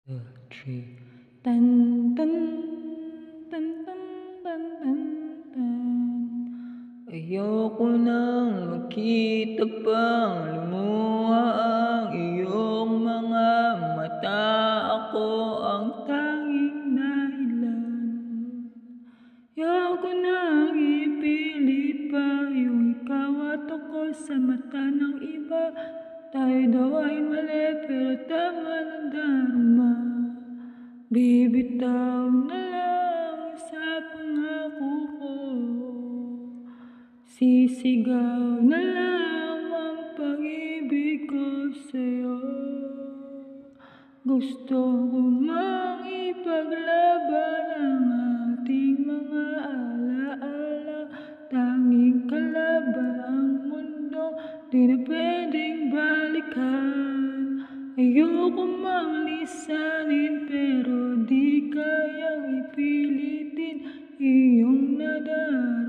Three. Tan tan tan tan tan tan tan. Ayoko nang makita pang lumuha ang iyong mga mata. Ako ang tanging dahilan. Ayoko nang ipilit pa yung ikaw at ako sa mata ng iba. Tayo daw ay mali pero tama na darma. Bibitaw na lang sa pangako ko. Sisigaw na lang ang pag-ibig ko sa'yo. Gusto ko mang ipaglaban ang ating mga alaala. Tanging kalaban ang mundo, di na pwedeng balikan. Ayoko mang lisanin pero di kayang ipilitin iyong nadaan.